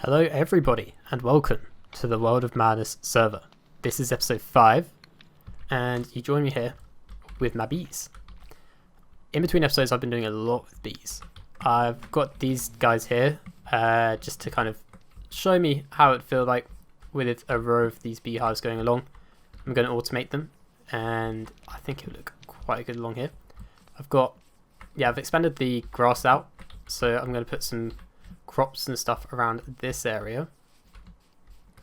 Hello everybody and welcome to the World of Madness server. This is episode 5 and you join me here with my bees. In between episodes I've been doing a lot with bees. I've got these guys here just to kind of show me how it feels like with a row of these beehives going along. I'm going to automate them and I think it would look quite good along here. I've expanded the grass out, so I'm going to put some crops and stuff around this area.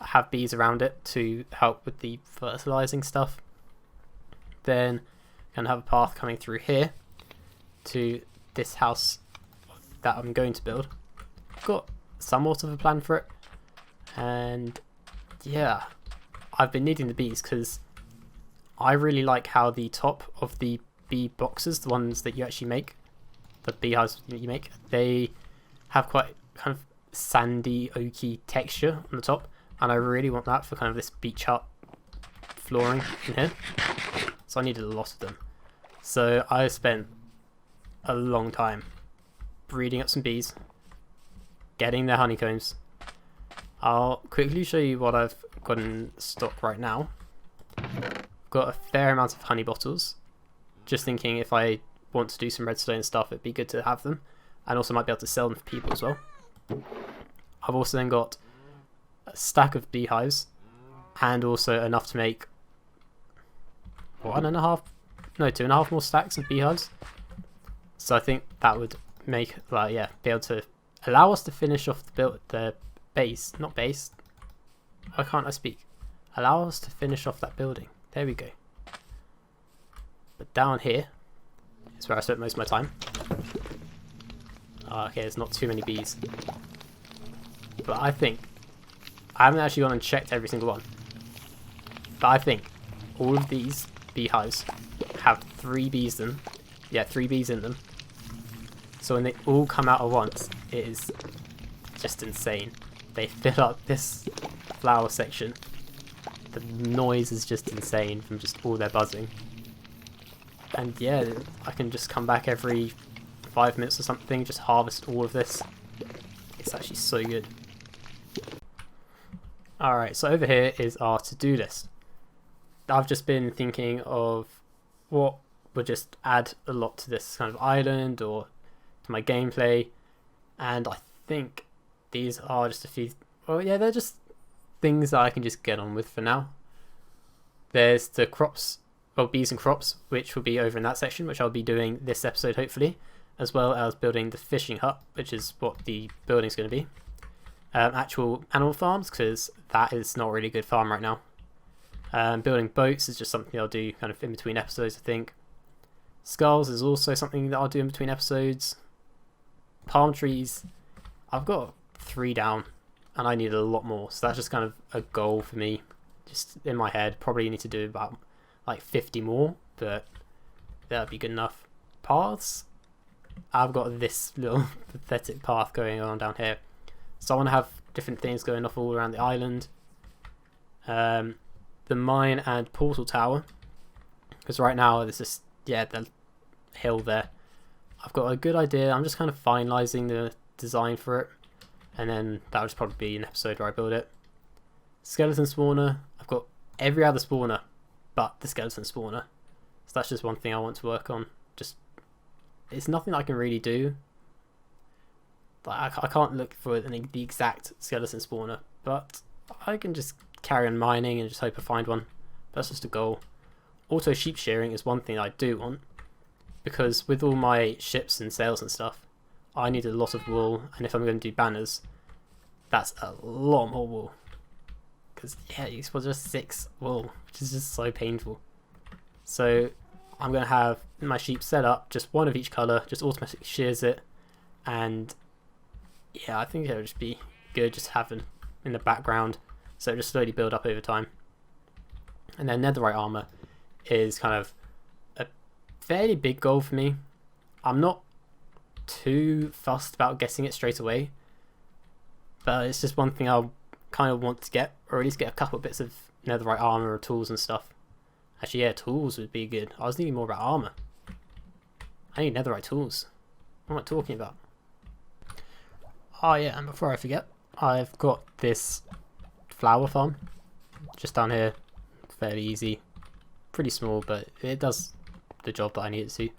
I have bees around it to help with the fertilizing stuff. Then I'm going to have a path coming through here to this house that I'm going to build. I've got somewhat of a plan for it, and yeah, I've been needing the bees because I really like how the top of the bee boxes, the ones that you actually make, the beehives that you make, they have quite kind of sandy, oaky texture on the top, and I really want that for kind of this beach hut flooring in here. So I needed a lot of them. So I spent a long time breeding up some bees, getting their honeycombs. I'll quickly show you what I've got in stock right now. I've got a fair amount of honey bottles. Just thinking if I want to do some redstone stuff, it'd be good to have them, and also might be able to sell them for people as well. I've also then got a stack of beehives and also enough to make 2.5 more stacks of beehives. So I think that would make be able to allow us to finish off the base, not base. Why can't I speak? Allow us to finish off that building. There we go. But down here is where I spent most of my time. Okay, there's not too many bees. But I think, I haven't actually gone and checked every single one, but I think all of these beehives have 3 bees in them. Yeah, 3 bees in them. So when they all come out at once, it is just insane. They fill up this flower section. The noise is just insane from just all their buzzing. And yeah, I can just come back every 5 minutes or something, just harvest all of this. It's actually so good. Alright, so over here is our to-do list. I've just been thinking of what would just add a lot to this kind of island or to my gameplay, and I think these are just a few, they're just things that I can just get on with for now. There's the crops, bees and crops, which will be over in that section, which I'll be doing this episode hopefully, as well as building the fishing hut, which is what the building's going to be. Actual animal farms, because that is not really good farm right now. Building boats is just something I'll do kind of in between episodes, I think. Skulls is also something that I'll do in between episodes. Palm trees, I've got 3 down, and I need a lot more, so that's just kind of a goal for me, just in my head. Probably need to do about like 50 more, but that'd be good enough. Paths, I've got this little pathetic path going on down here. So I want to have different things going off all around the island. The mine and portal tower, because right now there's just, the hill there. I've got a good idea. I'm just kind of finalising the design for it, and then that'll just probably be an episode where I build it. Skeleton spawner, I've got every other spawner but the skeleton spawner. So that's just one thing I want to work on. It's nothing I can really do. Like, I can't look for the exact skeleton spawner, but I can just carry on mining and just hope I find one. That's just a goal. Auto sheep shearing is one thing I do want, because with all my ships and sails and stuff, I need a lot of wool, and if I'm going to do banners, that's a lot more wool. Because you suppose just 6 wool, which is just so painful. So I'm going to have my sheep set up, just one of each colour, just automatically shears it, and yeah, I think it would just be good just having in the background, so it just slowly build up over time. And then netherite armour is kind of a fairly big goal for me. I'm not too fussed about getting it straight away, but it's just one thing I'll kind of want to get, or at least get a couple of bits of netherite armour or tools and stuff. Actually, yeah, tools would be good. I was thinking more about armour. I need netherite tools. What am I talking about? Oh yeah, and before I forget, I've got this flower farm just down here, fairly easy, pretty small, but it does the job that I need it to.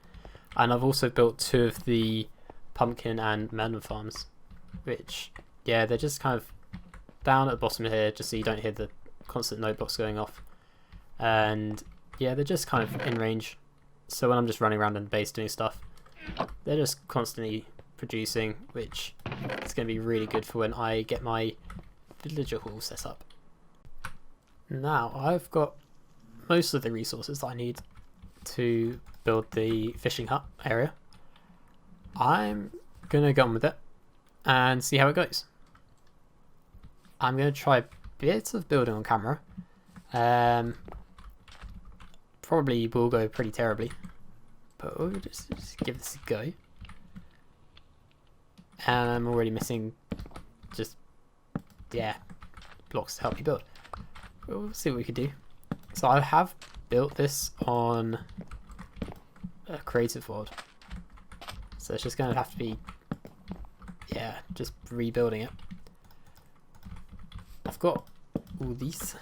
And I've also built 2 of the pumpkin and melon farms, which, yeah, they're just kind of down at the bottom here, just so you don't hear the constant note box going off. And yeah, they're just kind of in range, so when I'm just running around in the base doing stuff, they're just constantly producing, which is going to be really good for when I get my villager hall set up. Now I've got most of the resources that I need to build the fishing hut area. I'm going to get on with it and see how it goes. I'm going to try a bit of building on camera. Probably will go pretty terribly, but we'll just give this a go. And I'm already missing just, yeah, blocks to help me build. We'll see what we could do. So I have built this on a creative world, so it's just going to have to be, yeah, just rebuilding it. I've got all these.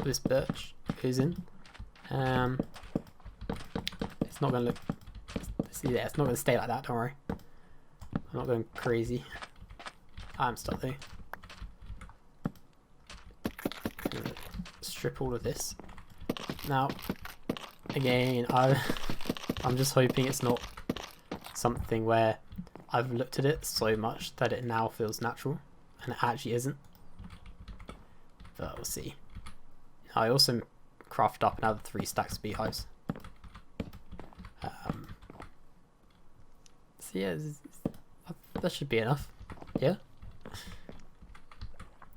This birch goes in. It's not going to look. See there, it's not going to stay like that. Don't worry. I'm not going crazy. I'm stuck though. Strip all of this. Now, again, I'm just hoping it's not something where I've looked at it so much that it now feels natural, and it actually isn't. But we'll see. I also crafted up another 3 stacks of beehives. So yeah, that should be enough. Yeah.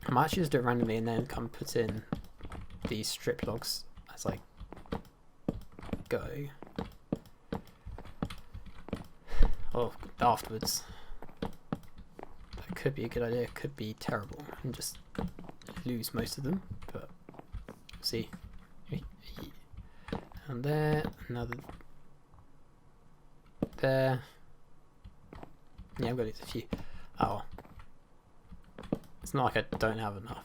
I might actually just do it randomly and then come put in these strip logs as I go. Oh, afterwards. That could be a good idea, could be terrible and just lose most of them, but we'll see. And there, another there. Yeah, I've got a few. Oh. It's not like I don't have enough.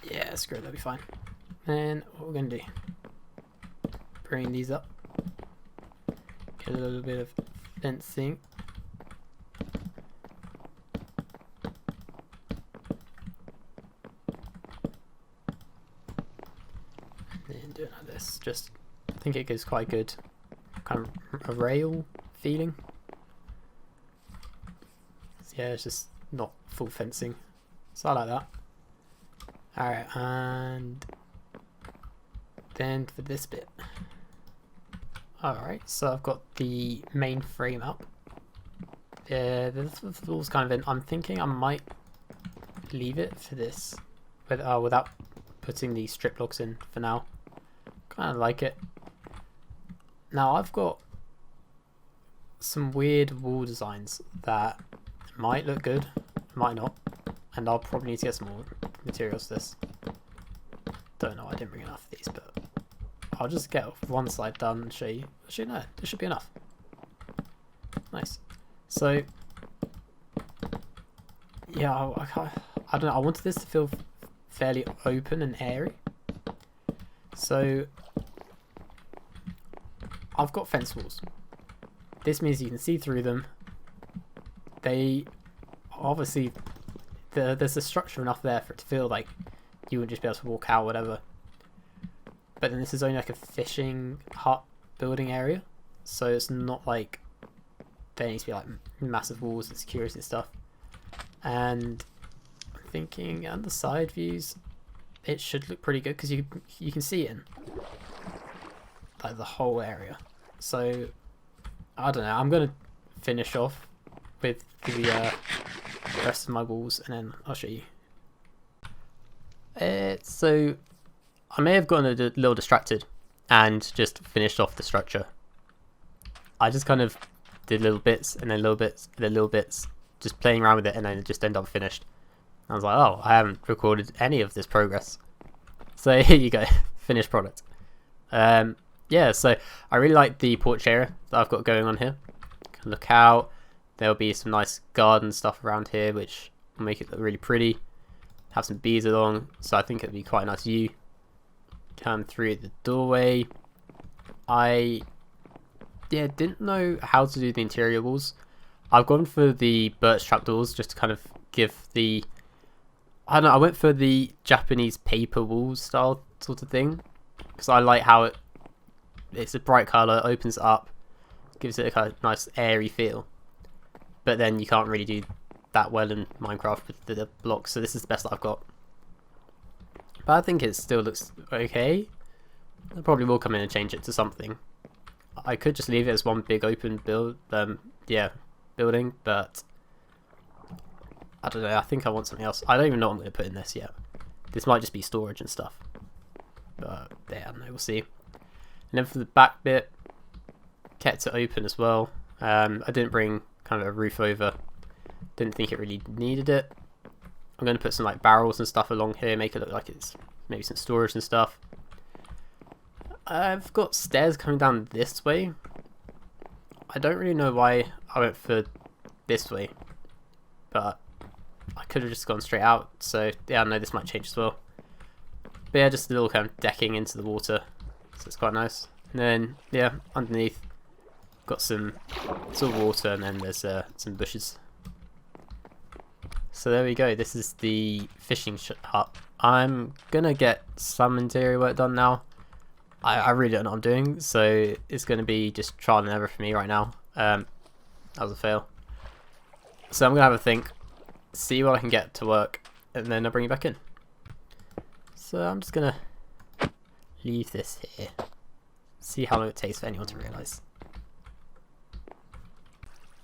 Yeah, screw it, that'll be fine. And what we're gonna do, bring these up, get a little bit of fencing. And doing like this, just I think it gives quite a good kind of a rail feeling. So yeah, it's just not full fencing, so I like that. Alright, and then for this bit. Alright, so I've got the main frame up. The floor's kind of in. I'm thinking I might leave it for this without putting the strip logs in for now. Kind of like it. Now I've got some weird wall designs that might look good, might not, and I'll probably need to get some more materials for this. Don't know, I didn't bring enough of these, but I'll just get one side done and show you. Actually, no, this should be enough. Nice. So, yeah, I don't know, I wanted this to feel fairly open and airy. So, I've got fence walls. This means you can see through them. They obviously, there's a structure enough there for it to feel like you wouldn't just be able to walk out or whatever. But then this is only like a fishing hut building area, so it's not like there needs to be like massive walls and security and stuff. And I'm thinking on the side views, it should look pretty good because you can see in like the whole area. So I don't know. I'm gonna finish off with the rest of my walls, and then I'll show you. So I may have gotten a little distracted and just finished off the structure. I just kind of did little bits and then little bits and then little bits, just playing around with it, and then it just ended up finished. I was like, oh, I haven't recorded any of this progress. So here you go, finished product. Yeah, so I really like the porch area that I've got going on here. Look out, there'll be some nice garden stuff around here, which will make it look really pretty. Have some bees along, so I think it'll be quite a nice view. Come through the doorway. I didn't know how to do the interior walls. I've gone for the birch trapdoors just to kind of give the, I don't know, I went for the Japanese paper wall style sort of thing because I like how it's a bright colour, opens up, gives it a kind of nice airy feel. But then you can't really do that well in Minecraft with the blocks, so this is the best that I've got. But I think it still looks okay. I probably will come in and change it to something. I could just leave it as one big open building, but I don't know, I think I want something else. I don't even know what I'm going to put in this yet. This might just be storage and stuff. But yeah, I don't know, we'll see. And then for the back bit, kept it open as well. I didn't bring kind of a roof over. Didn't think it really needed it. I'm going to put some like barrels and stuff along here, make it look like it's maybe some storage and stuff. I've got stairs coming down this way. I don't really know why I went for this way, but I could have just gone straight out. So yeah, I know this might change as well. But yeah, just a little kind of decking into the water, so it's quite nice. And then yeah, underneath got some sort of water, and then there's some bushes. So there we go, this is the fishing hut. I'm gonna get some interior work done now. I really don't know what I'm doing, so it's gonna be just trial and error for me right now. That was a fail. So I'm gonna have a think, see what I can get to work, and then I'll bring you back in. So I'm just gonna leave this here. See how long it takes for anyone to realise.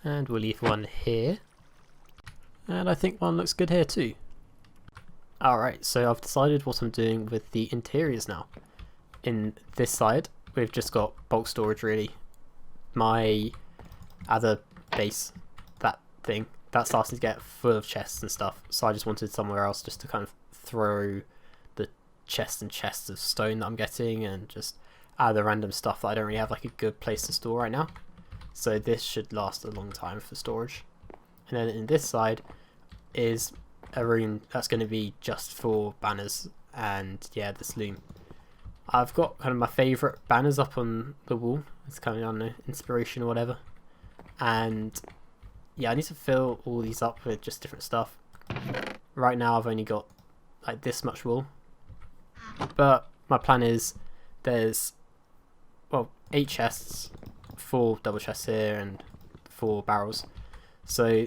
And we'll leave one here. And I think one looks good here too. Alright, so I've decided what I'm doing with the interiors now. In this side, we've just got bulk storage really. My other base, that thing, that's starting to get full of chests and stuff. So I just wanted somewhere else just to kind of throw the chests and chests of stone that I'm getting and just add the random stuff that I don't really have like a good place to store right now. So this should last a long time for storage. And then in this side is a room that's going to be just for banners and yeah, this loom. I've got kind of my favourite banners up on the wall. It's kind of, I don't know, inspiration or whatever. And yeah, I need to fill all these up with just different stuff. Right now I've only got like this much wool. But my plan is there's, well, 8 chests, 4 double chests here and 4 barrels. So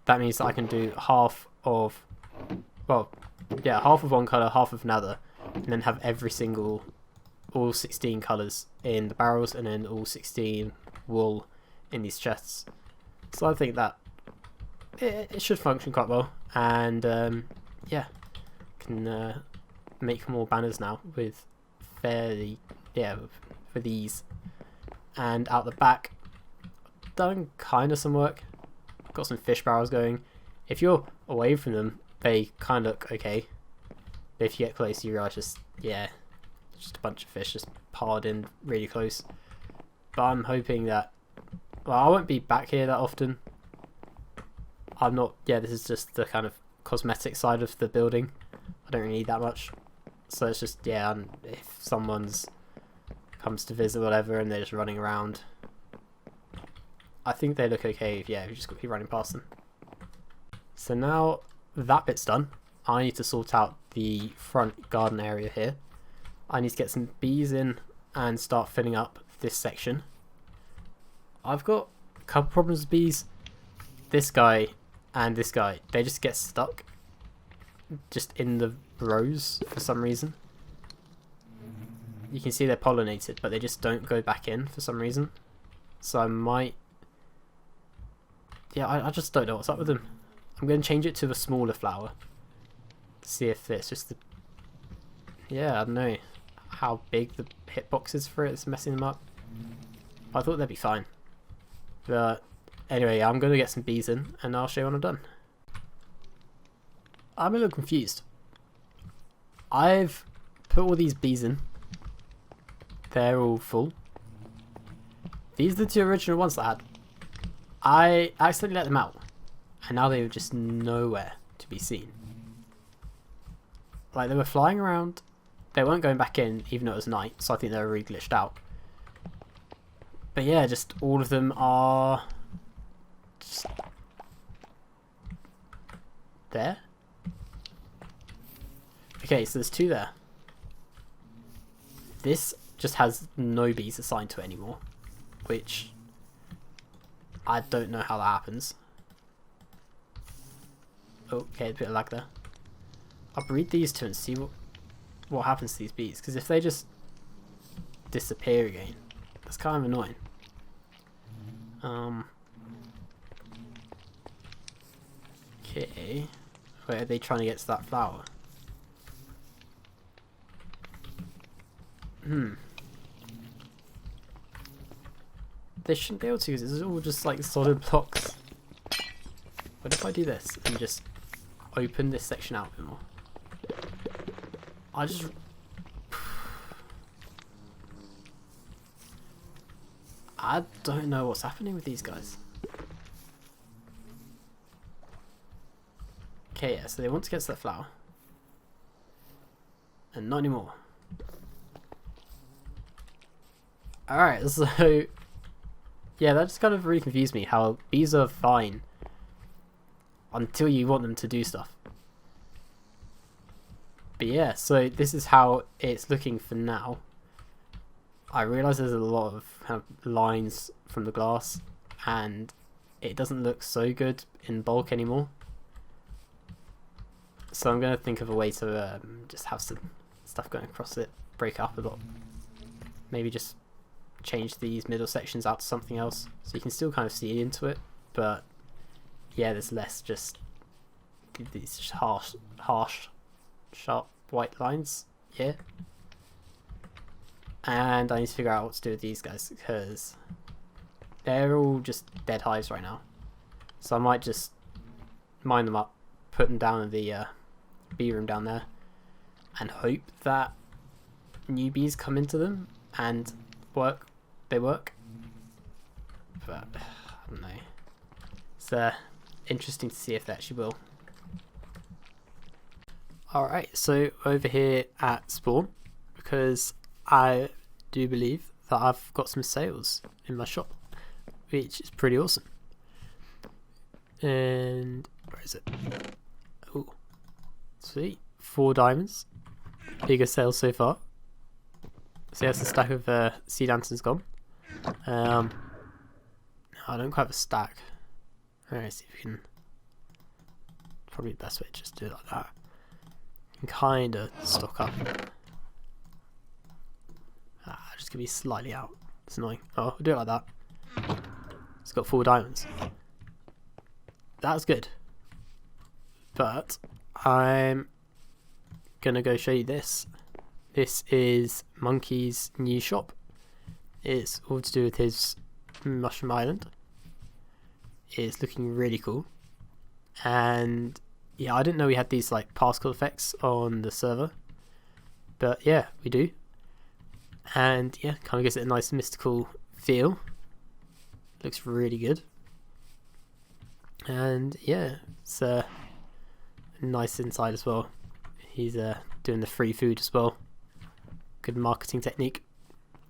that means that I can do half of, well, yeah, half of one colour, half of another, and then have all 16 colours in the barrels, and then all 16 wool in these chests. So I think that it should function quite well, and yeah, can make more banners now with fairly, yeah, for these. And out the back, done kind of some work. Got some fish barrels going. If you're away from them, they kind of look okay. But if you get close, you realise just a bunch of fish just piled in really close. But I'm hoping that, well, I won't be back here that often. I'm not, yeah, this is just the kind of cosmetic side of the building. I don't really need that much. So it's just, yeah, if someone's comes to visit or whatever and they're just running around, I think they look okay if, yeah, you just got to keep running past them. So now that bit's done, I need to sort out the front garden area here. I need to get some bees in and start filling up this section. I've got a couple problems with bees. This guy and this guy, they just get stuck just in the rows for some reason. You can see they're pollinated, but they just don't go back in for some reason. So I might, yeah, I just don't know what's up with them. I'm going to change it to a smaller flower. See if it's just the, yeah, I don't know how big the hitbox is for it. It's messing them up. I thought they'd be fine. But anyway, I'm going to get some bees in and I'll show you when I'm done. I'm a little confused. I've put all these bees in. They're all full. These are the 2 original ones that I had. I accidentally let them out, and now they were just nowhere to be seen. Like, they were flying around. They weren't going back in, even though it was night, so I think they were really glitched out. But yeah, just all of them are just there. Okay, so there's 2 there. This just has no bees assigned to it anymore, which I don't know how that happens. Oh, okay, a bit of lag there. I'll breed these 2 and see what happens to these bees, because if they just disappear again, that's kind of annoying. Okay, wait, are they trying to get to that flower? They shouldn't be able to, because it's all just like solid blocks. What if I do this and just open this section out a bit more? I don't know what's happening with these guys. Okay, yeah, so they want to get to that flower. And not anymore. Alright, so yeah, that just kind of really confused me, how bees are fine until you want them to do stuff. But yeah, so this is how it's looking for now. I realise there's a lot of kind of lines from the glass, and it doesn't look so good in bulk anymore. So I'm going to think of a way to just have some stuff going across it, break it up a lot. Maybe just change these middle sections out to something else, so you can still kind of see into it, but yeah, there's less just these harsh, sharp white lines. Yeah. And I need to figure out what to do with these guys, because they're all just dead hives right now. So I might just mine them up, put them down in the bee room down there, and hope that new bees come into them and work. But I don't know. It's interesting to see if they actually will. Alright, so over here at spawn, because I do believe that I've got some sales in my shop, which is pretty awesome. And where is it? Oh, sweet. 4 diamonds. Biggest sale so far. So yes, the stack of sea lanterns gone. I don't quite have a stack. Alright, see if we can. Probably the best way to just do it like that. You can kind of stock up. Just gonna be slightly out. It's annoying. Oh, we'll do it like that. It's got 4 diamonds. That's good. But I'm gonna go show you this. This is Monkey's new shop. It's all to do with his Mushroom Island. It's looking really cool. And yeah, I didn't know we had these like particle effects on the server. But yeah, we do. And yeah, kind of gives it a nice mystical feel. Looks really good. And yeah, it's nice inside as well. He's doing the free food as well. Good marketing technique.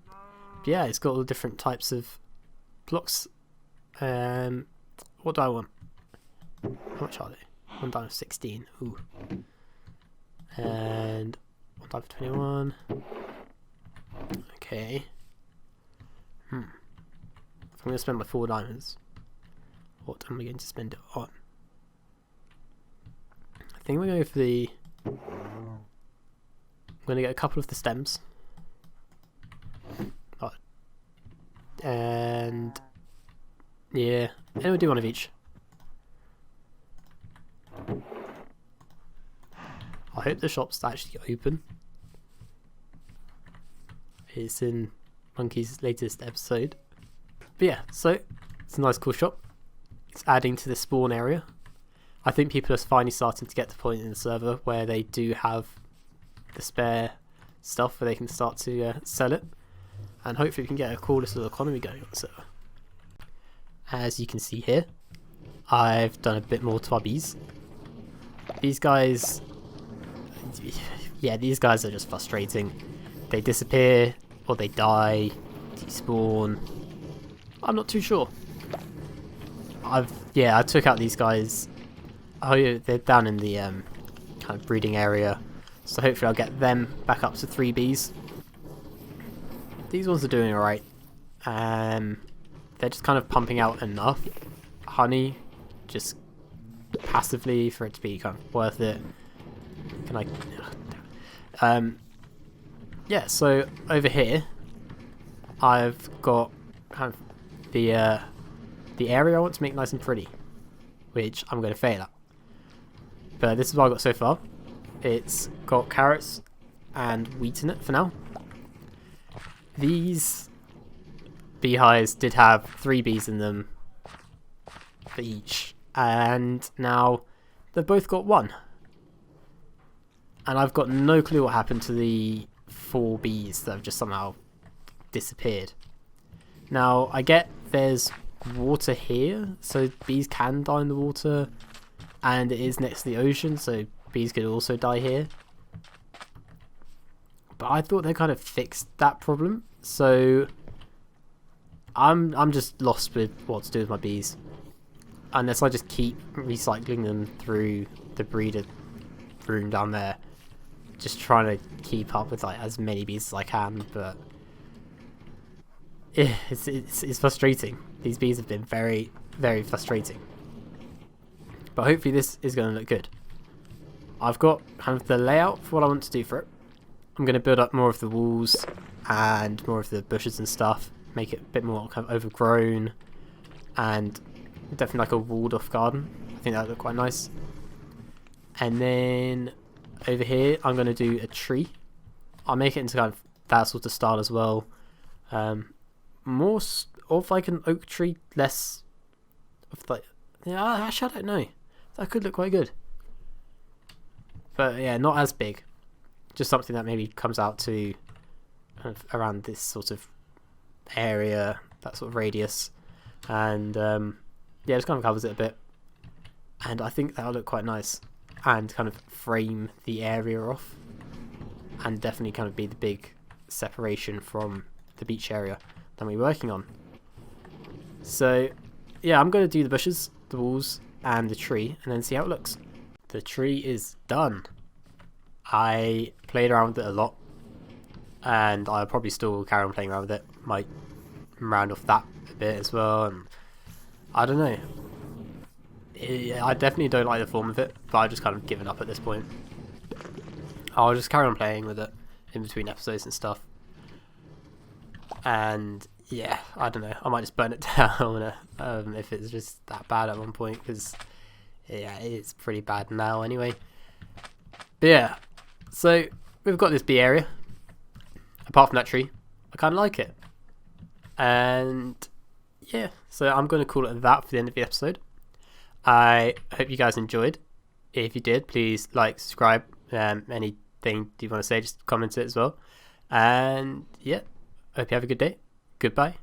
But yeah, it's got all the different types of blocks. What do I want? How much are they? 1 diamond 16. Ooh. And 1 diamond 21. Okay. If I'm going to spend my 4 diamonds, what am I going to spend it on? I think we're going for the... I'm going to get a couple of the stems. Oh. And... yeah, and we'll do one of each. I hope the shop's actually open. It's in Monkey's latest episode. But yeah, so it's a nice cool shop. It's adding to the spawn area. I think people are finally starting to get to the point in the server where they do have the spare stuff where they can start to sell it, and hopefully we can get a cool little economy going on the server. As you can see here, I've done a bit more to our bees. These guys, yeah, these guys are just frustrating. They disappear, or they die, despawn. I'm not too sure. I took out these guys. Oh, yeah, they're down in the kind of breeding area, so hopefully I'll get them back up to 3 bees. These ones are doing alright. They're just kind of pumping out enough honey, just passively, for it to be kind of worth it. Can I? Yeah. So over here, I've got kind of the area I want to make nice and pretty, which I'm going to fail at. But this is what I've got so far. It's got carrots and wheat in it for now. These beehives did have 3 bees in them for each, and now they've both got 1. And I've got no clue what happened to the 4 bees that have just somehow disappeared. Now, I get there's water here, so bees can die in the water, and it is next to the ocean, so bees could also die here. But I thought they kind of fixed that problem, so I'm just lost with what to do with my bees, unless I just keep recycling them through the breeder room down there, just trying to keep up with like as many bees as I can. But it's frustrating. These bees have been very, very frustrating. But hopefully this is going to look good. I've got kind of the layout for what I want to do for it. I'm going to build up more of the walls and more of the bushes and stuff, make it a bit more kind of overgrown, and definitely like a walled off garden. I think that would look quite nice. And then over here I'm going to do a tree. I'll make it into kind of that sort of style as well. More of like an oak tree, less of like, yeah, actually I don't know. That could look quite good. But yeah, not as big. Just something that maybe comes out to kind of around this sort of area, that sort of radius. And yeah, just kind of covers it a bit. And I think that'll look quite nice. And kind of frame the area off. And definitely kind of be the big separation from the beach area that we're working on. So yeah, I'm going to do the bushes, the walls, and the tree, and then see how it looks. The tree is done. I played around with it a lot, and I'll probably still carry on playing around with it. Might round off that a bit as well, and I don't know. I definitely don't like the form of it, but I've just kind of given up at this point. I'll just carry on playing with it in between episodes and stuff. And yeah, I don't know. I might just burn it down if it's just that bad at one point, because yeah, it's pretty bad now anyway. But yeah, so we've got this bee area. Apart from that tree, I kind of like it. And yeah, so I'm going to call it that for the end of the episode. I hope you guys enjoyed. If you did, please like, subscribe, anything you want to say, just comment it as well. And yeah, hope you have a good day. Goodbye.